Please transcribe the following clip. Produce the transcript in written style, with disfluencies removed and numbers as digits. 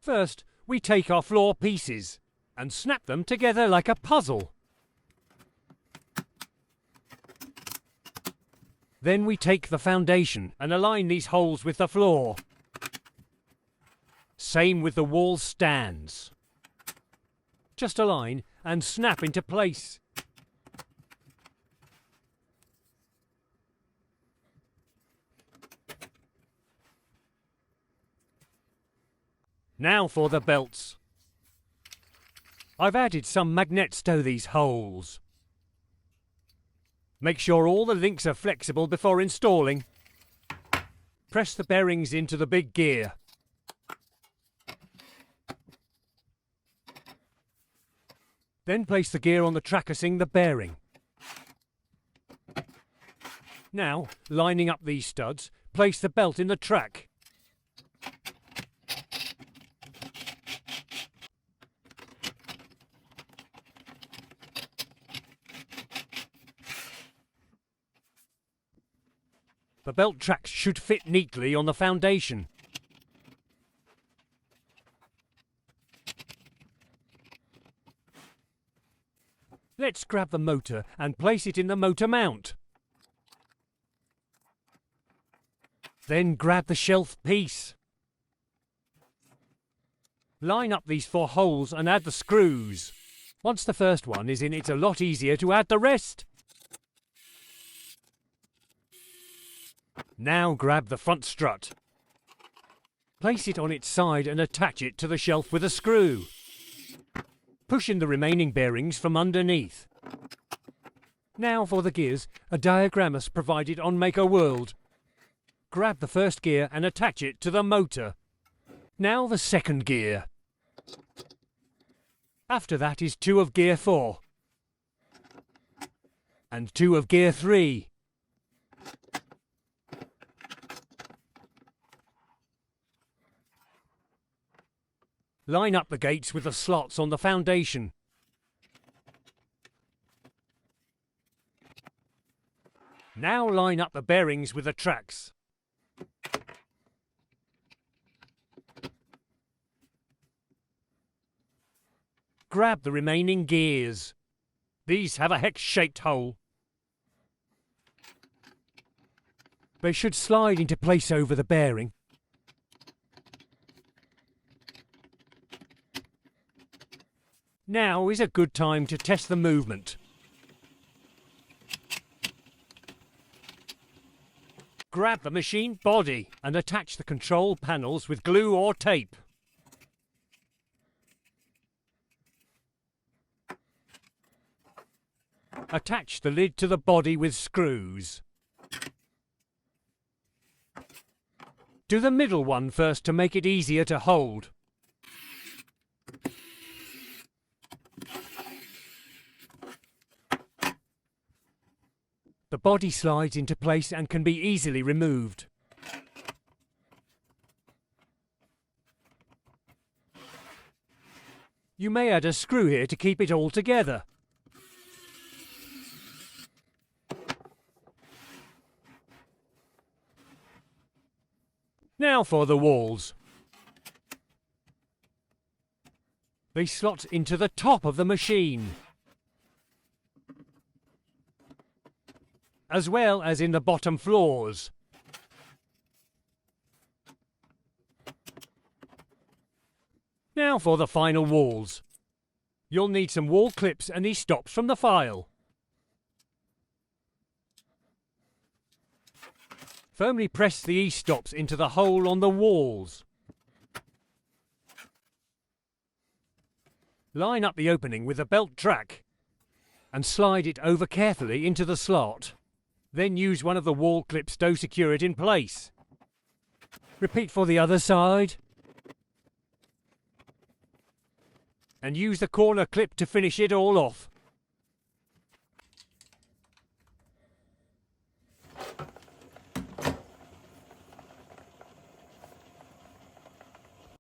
First, we take our floor pieces and snap them together like a puzzle. Then we take the foundation and align these holes with the floor. Same with the wall stands. Just align and snap into place. Now for the belts. I've added some magnets to these holes. Make sure all the links are flexible before installing. Press the bearings into the big gear. Then place the gear on the track assing the bearing. Now, lining up these studs, place the belt in the track. The belt tracks should fit neatly on the foundation. Let's grab the motor and place it in the motor mount. Then grab the shelf piece. Line up these 4 holes and add the screws. Once the first one is in, it's a lot easier to add the rest. Now grab the front strut. Place it on its side and attach it to the shelf with a screw. Push in the remaining bearings from underneath. Now for the gears, a diagram is provided on MakerWorld. Grab the first gear and attach it to the motor. Now the second gear. After that is 2 of gear 4. And 2 of gear 3. Line up the gates with the slots on the foundation. Now line up the bearings with the tracks. Grab the remaining gears. These have a hex-shaped hole. They should slide into place over the bearing. Now is a good time to test the movement. Grab the machine body and attach the control panels with glue or tape. Attach the lid to the body with screws. Do the middle one first to make it easier to hold. The body slides into place and can be easily removed. You may add a screw here to keep it all together. Now for the walls. They slot into the top of the machine, as well as in the bottom floors. Now for the final walls. You'll need some wall clips and these stops from the file. Firmly press the E-stops into the hole on the walls. Line up the opening with the belt track and slide it over carefully into the slot. Then use one of the wall clips to secure it in place. Repeat for the other side. And use the corner clip to finish it all off.